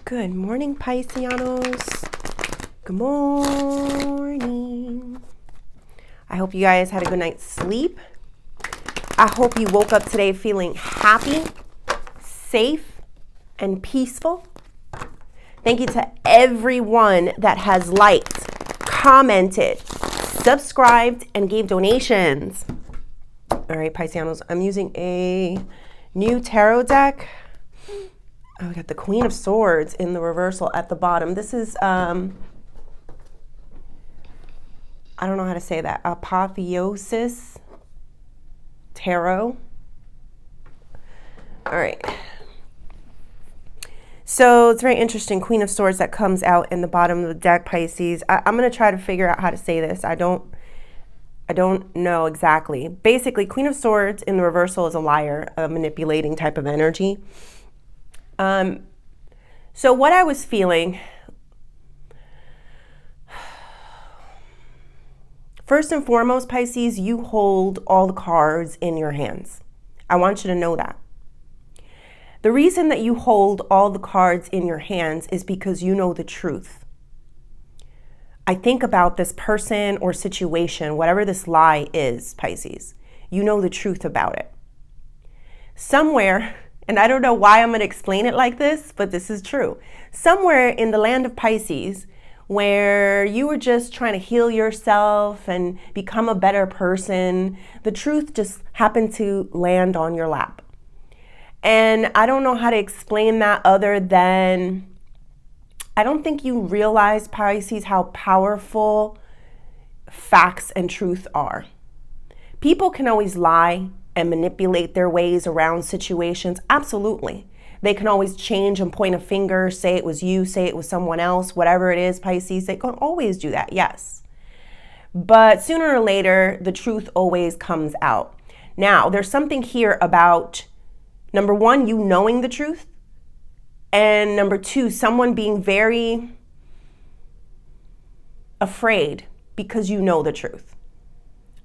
Good morning, Pisceanos. Good morning. I hope you guys had a good night's sleep. I hope you woke up today feeling happy, safe, and peaceful. Thank you to everyone that has liked, commented, subscribed, and gave donations. All right, Pisceanos, I'm using a new tarot deck. Oh, we got the Queen of Swords in the reversal at the bottom. This is, I don't know how to say that, Apotheosis Tarot. All right. So it's very interesting, Queen of Swords that comes out in the bottom of the deck, Pisces. I'm going to try to figure out how to say this. I don't know exactly. Basically, Queen of Swords in the reversal is a liar, a manipulating type of energy. So what I was feeling, first and foremost, Pisces, you hold all the cards in your hands. I want you to know that. The reason that you hold all the cards in your hands is because you know the truth. I think about this person or situation, whatever this lie is, Pisces, you know the truth about it. Somewhere, and I don't know why I'm going to explain it like this, but this is true. Somewhere in the land of Pisces, where you were just trying to heal yourself and become a better person, the truth just happened to land on your lap. And I don't know how to explain that other than I don't think you realize, Pisces, how powerful facts and truth are. People can always lie and manipulate their ways around situations. Absolutely. They can always change and point a finger, say it was you, say it was someone else, whatever it is, Pisces. They can always do that, yes. But sooner or later, the truth always comes out. Now, there's something here about, number one, you knowing the truth. And number two, someone being very afraid because you know the truth.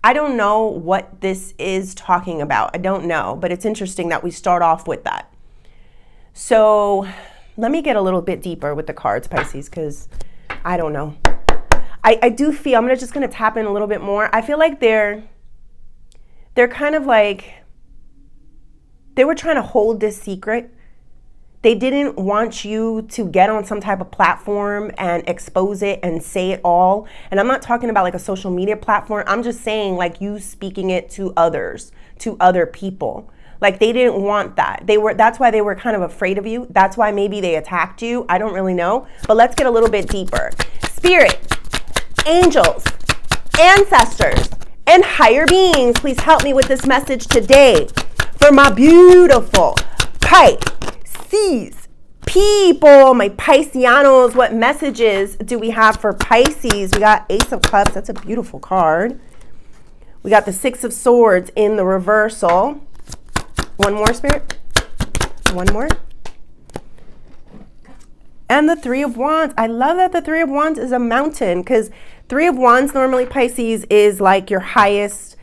I don't know what this is talking about. I don't know, but it's interesting that we start off with that. So let me get a little bit deeper with the cards, Pisces, because I don't know. I do feel, I'm just going to tap in a little bit more. I feel like they're kind of like, they were trying to hold this secret. They didn't want you to get on some type of platform and expose it and say it all. And I'm not talking about like a social media platform. I'm just saying like you speaking it to others, to other people. Like they didn't want that. That's why they were kind of afraid of you. That's why maybe they attacked you. I don't really know. But let's get a little bit deeper. Spirit, angels, ancestors, and higher beings, please help me with this message today for my beautiful Pisces people, my Pisceanos. What messages do we have for Pisces? We got Ace of Cups. That's a beautiful card. We got the Six of Swords in the reversal. One more, Spirit. One more. And the Three of Wands. I love that the Three of Wands is a mountain, because Three of Wands normally, Pisces, is like your highest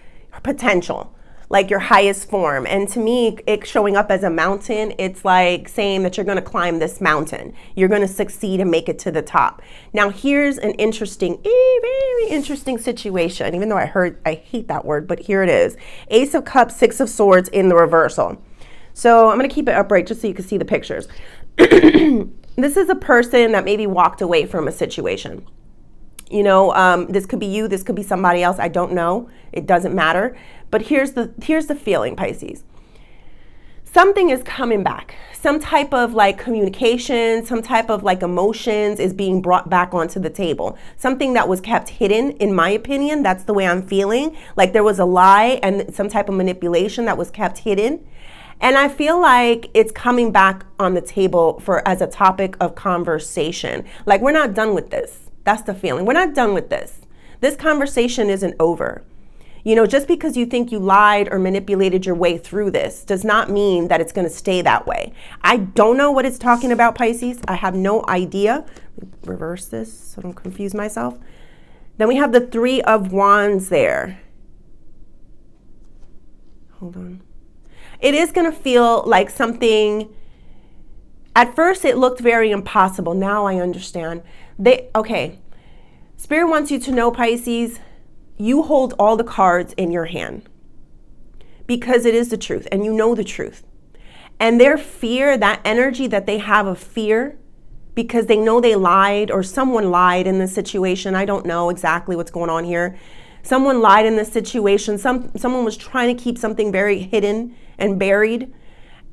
potential, like your highest form. And to me, it showing up as a mountain, it's like saying that you're going to climb this mountain. You're going to succeed and make it to the top. Now, here's an interesting, very interesting situation, even though I hate that word, but here it is. Ace of Cups, Six of Swords in the reversal. So I'm going to keep it upright just so you can see the pictures. This is a person that maybe walked away from a situation. You know, this could be you, this could be somebody else. I don't know. It doesn't matter. But here's the feeling, Pisces. Something is coming back. Some type of like communication, some type of like emotions is being brought back onto the table. Something that was kept hidden, in my opinion. That's the way I'm feeling. Like there was a lie and some type of manipulation that was kept hidden. And I feel like it's coming back on the table as a topic of conversation. Like we're not done with this. That's the feeling. We're not done with this. This conversation isn't over. You know, just because you think you lied or manipulated your way through this does not mean that it's going to stay that way. I don't know what it's talking about, Pisces. I have no idea. Reverse this so I don't confuse myself. Then we have the Three of Wands there. Hold on. It is going to feel like something At first, it looked very impossible. Now I understand. Okay, Spirit wants you to know, Pisces, you hold all the cards in your hand because it is the truth and you know the truth. And their fear, that energy that they have of fear, because they know they lied or someone lied in this situation. I don't know exactly what's going on here. Someone lied in this situation. Someone was trying to keep something very hidden and buried.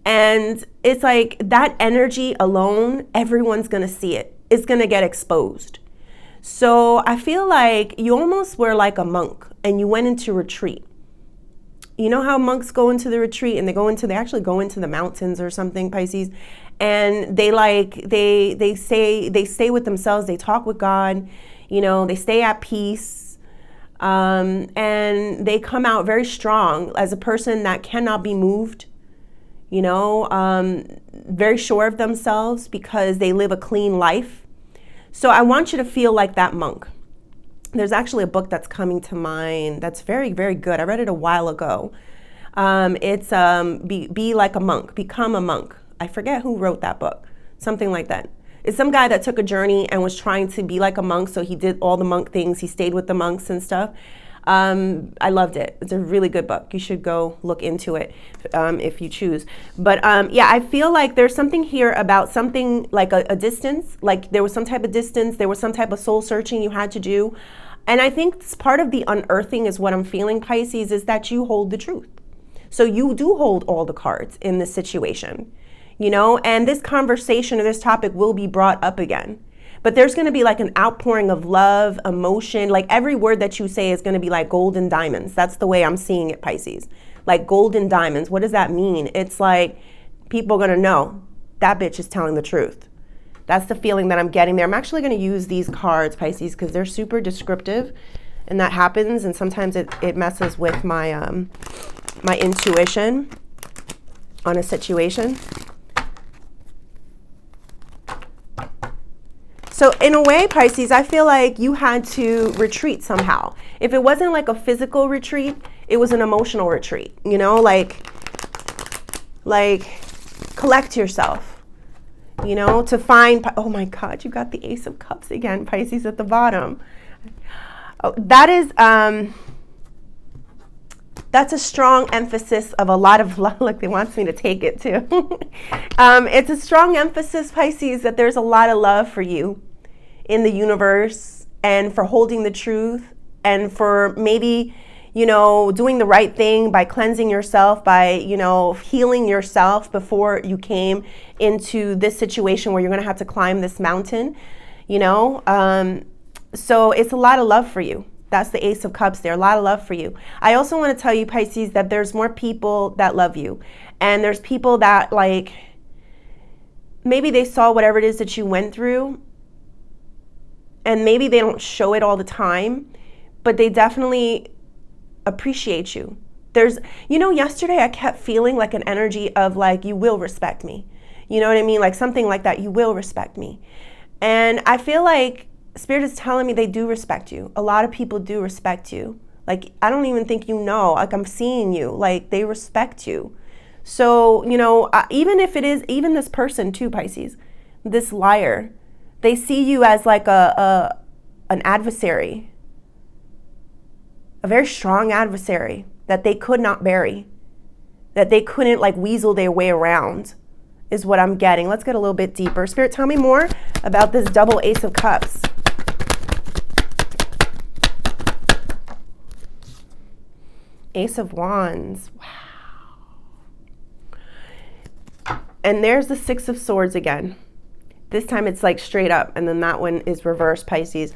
And it's like that energy alone, everyone's going to see it. It's going to get exposed. So I feel like you almost were like a monk and you went into retreat. You know how monks go into the retreat and they actually go into the mountains or something, Pisces, and they stay with themselves, they talk with God, they stay at peace, and they come out very strong as a person that cannot be moved, very sure of themselves because they live a clean life. So I want you to feel like that monk. There's actually a book that's coming to mind that's very, very good. I read it a while ago. It's Be Like a Monk, Become a Monk. I forget who wrote that book, something like that. It's some guy that took a journey and was trying to be like a monk, so he did all the monk things. He stayed with the monks and stuff. I loved it. It's a really good book. You should go look into it if you choose. But yeah, I feel like there's something here about something like a distance, like there was some type of distance, there was some type of soul searching you had to do. And I think part of the unearthing is what I'm feeling, Pisces, is that you hold the truth. So you do hold all the cards in this situation, and this conversation or this topic will be brought up again. But there's going to be like an outpouring of love, emotion, like every word that you say is going to be like golden diamonds. That's the way I'm seeing it, Pisces. Like golden diamonds. What does that mean? It's like people are going to know that bitch is telling the truth. That's the feeling that I'm getting there. I'm actually going to use these cards, Pisces, because they're super descriptive, and that happens. And sometimes it messes with my my intuition on a situation. So in a way, Pisces, I feel like you had to retreat somehow. If it wasn't like a physical retreat, it was an emotional retreat, like collect yourself. To find, oh my God, you got the Ace of Cups again, Pisces at the bottom. Oh, that is, that's a strong emphasis of a lot of love. Look, they wants me to take it too. It's a strong emphasis, Pisces, that there's a lot of love for you in the universe and for holding the truth and for maybe, doing the right thing by cleansing yourself, by, healing yourself before you came into this situation where you're going to have to climb this mountain, so it's a lot of love for you. That's the Ace of Cups there, a lot of love for you. I also want to tell you, Pisces, that there's more people that love you. And there's people that maybe they saw whatever it is that you went through, and maybe they don't show it all the time, but they definitely appreciate you. There's, yesterday I kept feeling like an energy of you will respect me. You know what I mean? Like something like that, you will respect me. And I feel like Spirit is telling me they do respect you. A lot of people do respect you. I don't even think I'm seeing you. They respect you. So, even if it is, even this person too, Pisces, this liar, they see you as an adversary. A very strong adversary that they could not bury, that they couldn't weasel their way around, is what I'm getting. Let's get a little bit deeper. Spirit, tell me more about this double Ace of Cups. Ace of Wands. Wow. And there's the Six of Swords again. This time it's straight up, and then that one is reversed, Pisces.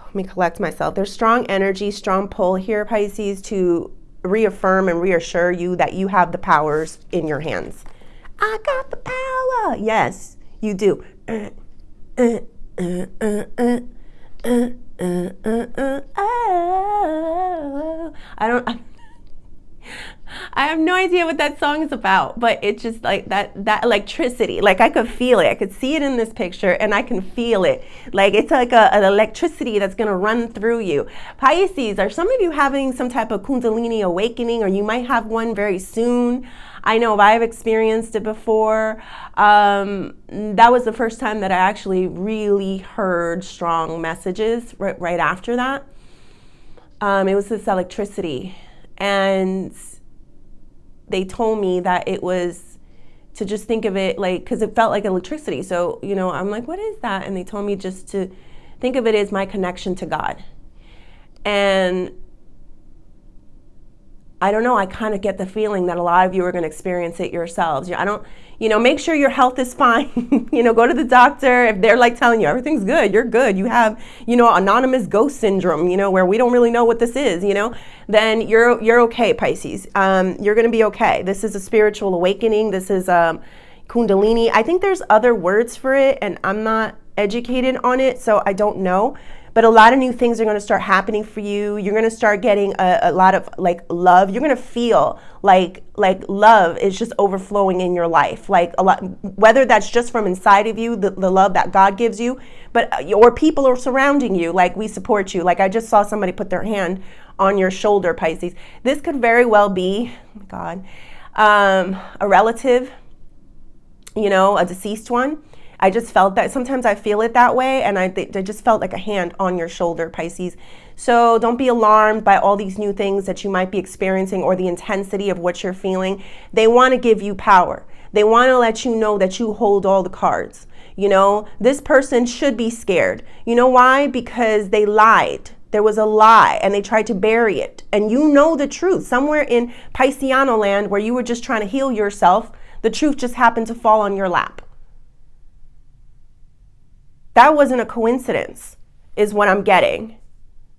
Let me collect myself. There's strong energy, strong pull here, Pisces, to reaffirm and reassure you that you have the powers in your hands. I got the power. Yes, you do. I have no idea what that song is about, but it's just that electricity. I could feel it. I could see it in this picture, and I can feel it. It's an electricity that's going to run through you. Pisces, are some of you having some type of Kundalini awakening, or you might have one very soon? I know I've experienced it before. That was the first time that I actually really heard strong messages right after that. It was this electricity, and they told me that it was to just think of it like, because it felt like electricity. So, I'm like, what is that? And they told me just to think of it as my connection to God. And I don't know, I kind of get the feeling that a lot of you are going to experience it yourselves. Make sure your health is fine. Go to the doctor. If they're like telling you everything's good, you're good. You have, anonymous ghost syndrome, where we don't really know what this is, then you're okay, Pisces. You're going to be okay. This is a spiritual awakening. This is Kundalini. I think there's other words for it, and I'm not educated on it, so I don't know. But a lot of new things are going to start happening for you. You're going to start getting a lot of love. You're going to feel like love is just overflowing in your life. Like a lot, whether that's just from inside of you, the love that God gives you, or people are surrounding you. Like, we support you. Like, I just saw somebody put their hand on your shoulder, Pisces. This could very well be, oh my God, a relative, a deceased one. I just felt that. Sometimes I feel it that way, and I just felt like a hand on your shoulder, Pisces. So don't be alarmed by all these new things that you might be experiencing or the intensity of what you're feeling. They want to give you power. They want to let you know that you hold all the cards. This person should be scared. You know why? Because they lied. There was a lie, and they tried to bury it. And you know the truth. Somewhere in Pisceano land, where you were just trying to heal yourself, the truth just happened to fall on your lap. That wasn't a coincidence, is what I'm getting.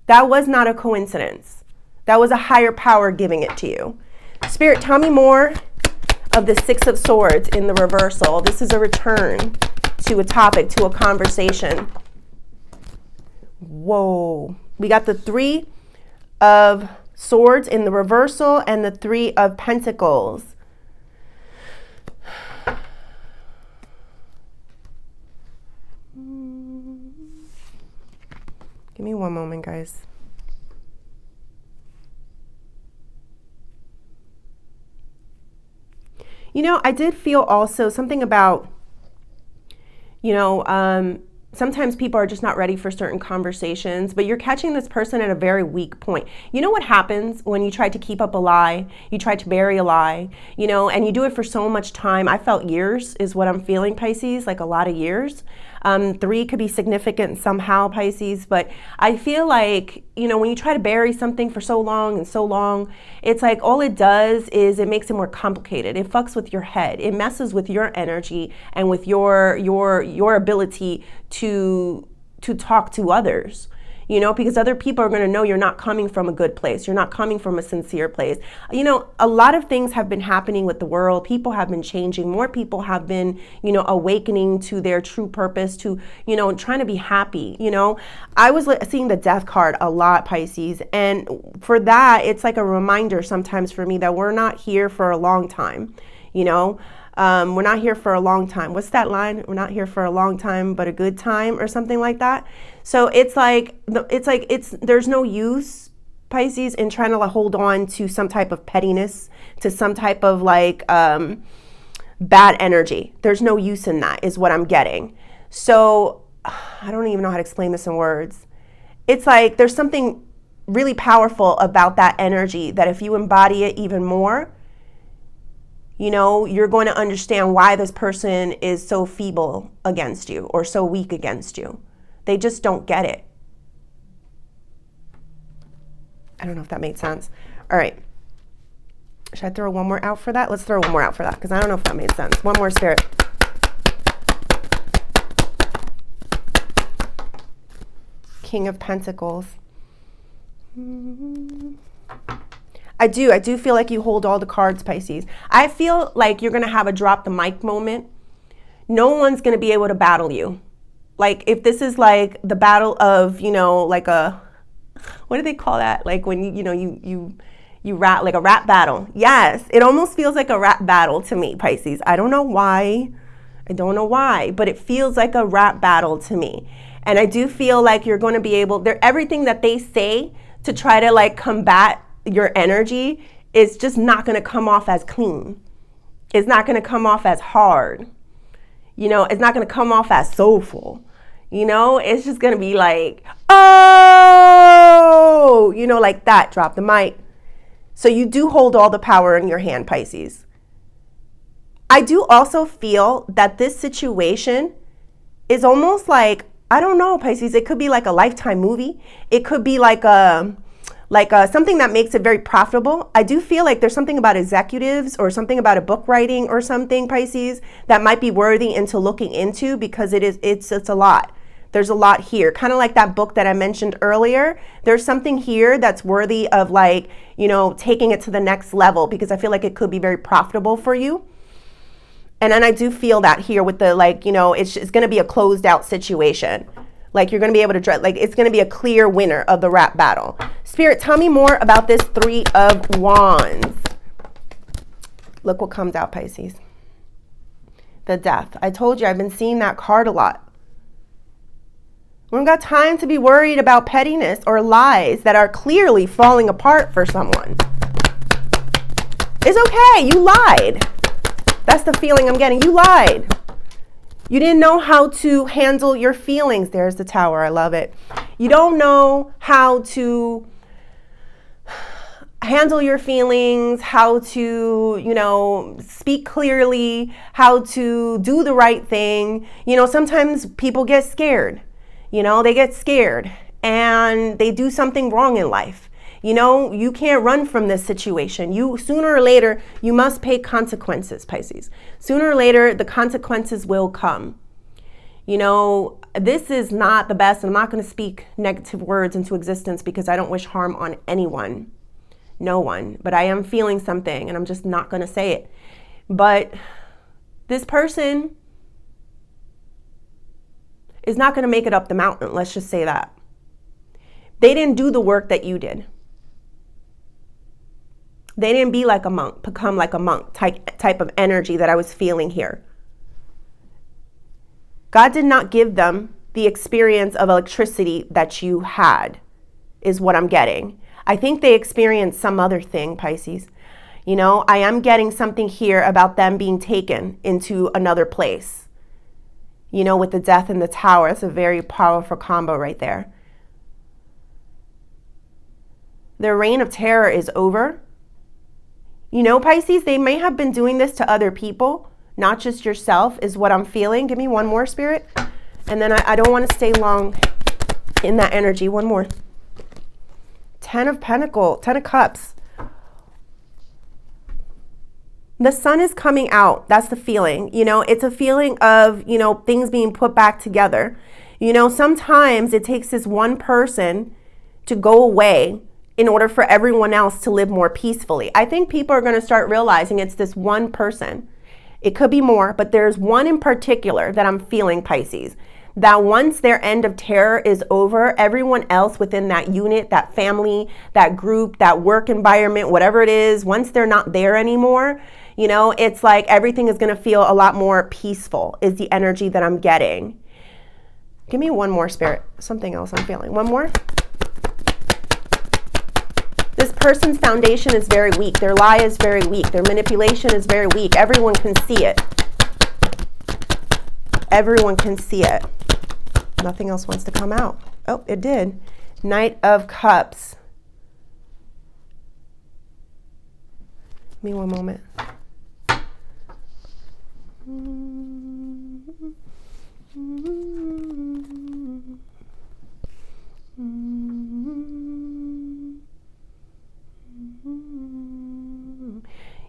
That was not a coincidence. That was a higher power giving it to you. Spirit, tell me more of the Six of Swords in the reversal. This is a return to a topic, to a conversation. Whoa. We got the Three of Swords in the reversal and the Three of Pentacles. Give me one moment, guys. I did feel also something about, sometimes people are just not ready for certain conversations, but you're catching this person at a very weak point. You know what happens when you try to keep up a lie, you try to bury a lie, and you do it for so much time. I felt years is what I'm feeling, Pisces, like a lot of years. 3 could be significant somehow, Pisces, but I feel like, when you try to bury something for so long, it's like all it does is it makes it more complicated. It fucks with your head. It messes with your energy and with your ability to talk to others. Because other people are going to know you're not coming from a good place. You're not coming from a sincere place. A lot of things have been happening with the world. People have been changing. More people have been, awakening to their true purpose, to, trying to be happy. I was seeing the Death card a lot, Pisces. And for that, it's like a reminder sometimes for me that we're not here for a long time, we're not here for a long time. What's that line? We're not here for a long time, but a good time, or something like that. So it's like there's no use, Pisces, in trying to hold on to some type of pettiness, to some type of bad energy. There's no use in that, is what I'm getting. So I don't even know how to explain this in words. It's like there's something really powerful about that energy that if you embody it even more, you're going to understand why this person is so feeble against you or so weak against you. They just don't get it. I don't know if that made sense. All right. Should I throw one more out for that? Let's throw one more out for that, because I don't know if that made sense. One more, Spirit. King of Pentacles. I do feel like you hold all the cards, Pisces. I feel like you're going to have a drop the mic moment. No one's going to be able to battle you. Like, if this is like the battle of, like a, what do they call that? Like when you rap, like a rap battle. Yes, it almost feels like a rap battle to me, Pisces. I don't know why, but it feels like a rap battle to me. And I do feel like you're going to be able, everything that they say to try to combat your energy is just not going to come off as clean. It's not going to come off as hard. You know, it's not going to come off as soulful. You know, it's just going to be like, oh, you know, like that. Drop the mic. So you do hold all the power in your hand, Pisces. I do also feel that this situation is almost like, I don't know, Pisces, it could be like a Lifetime movie. It could be like something that makes it very profitable. I do feel like there's something about executives or something about a book writing or something, Pisces, that might be worthy into looking into, because it's a lot. There's a lot here. Kind of like that book that I mentioned earlier. There's something here that's worthy of, like, you know, taking it to the next level, because I feel like it could be very profitable for you. And then I do feel that here with the, like, you know, it's going to be a closed out situation. Like, you're going to be able to, like, it's going to be a clear winner of the rap battle. Spirit, tell me more about this 3 of Wands. Look what comes out, Pisces. The Death. I told you, I've been seeing that card a lot. We don't got time to be worried about pettiness or lies that are clearly falling apart for someone. It's okay. You lied. That's the feeling I'm getting. You lied. You didn't know how to handle your feelings. There's the Tower. I love it. You don't know how to handle your feelings, how to, you know, speak clearly, how to do the right thing. You know, sometimes people get scared. You know, they get scared and they do something wrong in life. You know, you can't run from this situation. You, sooner or later, you must pay consequences, Pisces. Sooner or later, the consequences will come. You know, this is not the best. I'm not going to speak negative words into existence because I don't wish harm on anyone. No one. But I am feeling something and I'm just not going to say it. But this person is not going to make it up the mountain. Let's just say that. They didn't do the work that you did. They didn't be like a monk, become like a monk type of energy that I was feeling here. God did not give them the experience of electricity that you had, is what I'm getting. I think they experienced some other thing, Pisces. You know, I am getting something here about them being taken into another place. You know, with the Death and the Tower, it's a very powerful combo right there. Their reign of terror is over. You know, Pisces, they may have been doing this to other people, not just yourself, is what I'm feeling. Give me one more, Spirit. And then I don't want to stay long in that energy. One more. 10 of Pentacles, 10 of Cups. The sun is coming out. That's the feeling. You know, it's a feeling of, you know, things being put back together. You know, sometimes it takes this one person to go away in order for everyone else to live more peacefully. I think people are going to start realizing it's this one person. It could be more, but there's one in particular that I'm feeling, Pisces, that once their end of terror is over, everyone else within that unit, that family, that group, that work environment, whatever it is, once they're not there anymore, you know, it's like everything is going to feel a lot more peaceful, is the energy that I'm getting. Give me one more, Spirit. Something else I'm feeling. One more. This person's foundation is very weak. Their lie is very weak. Their manipulation is very weak. Everyone can see it. Everyone can see it. Nothing else wants to come out. Oh, it did. Knight of Cups. Give me one moment.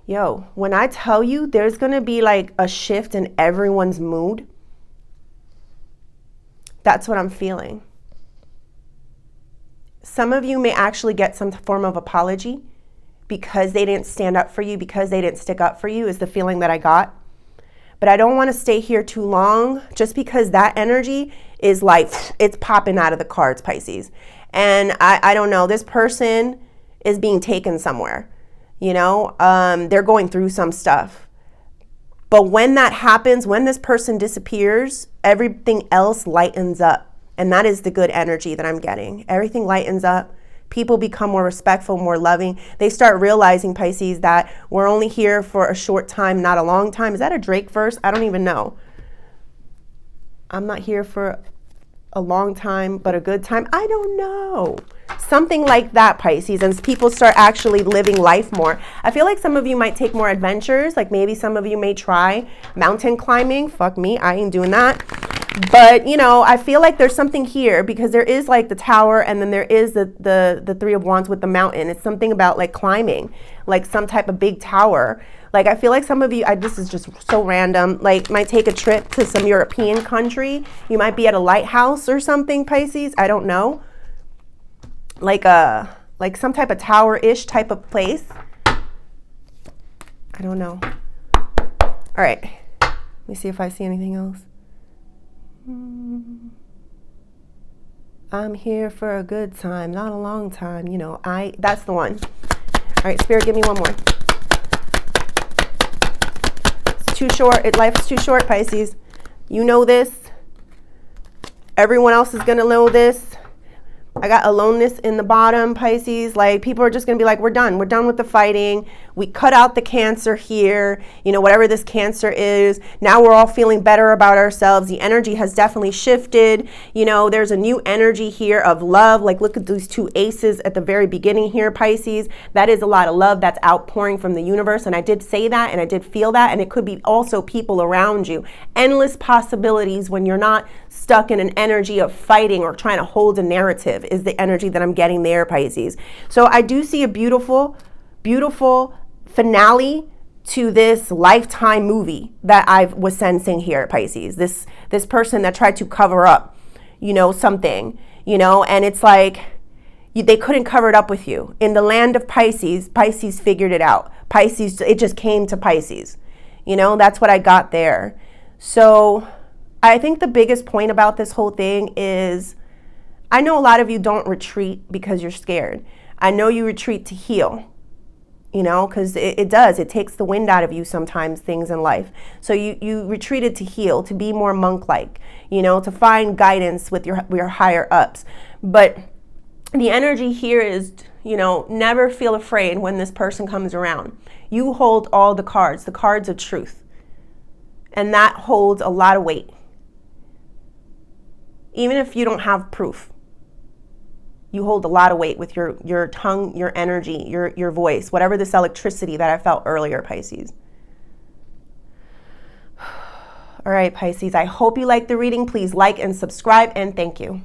Yo, when I tell you there's going to be like a shift in everyone's mood, that's what I'm feeling. Some of you may actually get some form of apology because they didn't stand up for you, because they didn't stick up for you, is the feeling that I got. But I don't want to stay here too long, just because that energy is like, it's popping out of the cards, Pisces. And I don't know, this person is being taken somewhere. You know, they're going through some stuff. But when that happens, when this person disappears, everything else lightens up. And that is the good energy that I'm getting. Everything lightens up. People become more respectful, more loving. They start realizing, Pisces, that we're only here for a short time, not a long time. Is that a Drake verse? I don't even know. I'm not here for a long time, but a good time. I don't know. Something like that, Pisces. And people start actually living life more. I feel like some of you might take more adventures. Like maybe some of you may try mountain climbing. Fuck me, I ain't doing that. But, you know, I feel like there's something here because there is like the tower and then there is the Three of Wands with the mountain. It's something about like climbing, like some type of big tower. Like I feel like some of you, this is just so random, like might take a trip to some European country. You might be at a lighthouse or something, Pisces. I don't know. Like some type of tower-ish type of place. I don't know. All right. Let me see if I see anything else. I'm here for a good time, not a long time. You know, that's the one. All right, Spirit, give me one more. It's too short. Life's too short, Pisces. You know this. Everyone else is going to know this. I got aloneness in the bottom, Pisces. Like people are just going to be like, we're done. We're done with the fighting. We cut out the cancer here. You know, whatever this cancer is. Now we're all feeling better about ourselves. The energy has definitely shifted. You know, there's a new energy here of love. Like look at these two aces at the very beginning here, Pisces. That is a lot of love that's outpouring from the universe. And I did say that and I did feel that. And it could be also people around you. Endless possibilities when you're not stuck in an energy of fighting or trying to hold a narrative is the energy that I'm getting there, Pisces. So I do see a beautiful, beautiful finale to this Lifetime movie that I was sensing here, Pisces. This person that tried to cover up, you know, something, you know, and it's like they couldn't cover it up with you. In the land of Pisces, Pisces figured it out. Pisces, it just came to Pisces. You know, that's what I got there. So I think the biggest point about this whole thing is I know a lot of you don't retreat because you're scared. I know you retreat to heal, you know, because it does. It takes the wind out of you sometimes, things in life. So you retreated to heal, to be more monk-like, you know, to find guidance with your higher ups. But the energy here is, you know, never feel afraid when this person comes around. You hold all the cards of truth. And that holds a lot of weight. Even if you don't have proof, you hold a lot of weight with your tongue, your energy, your voice, whatever this electricity that I felt earlier, Pisces. All right, Pisces, I hope you liked the reading. Please like and subscribe, and thank you.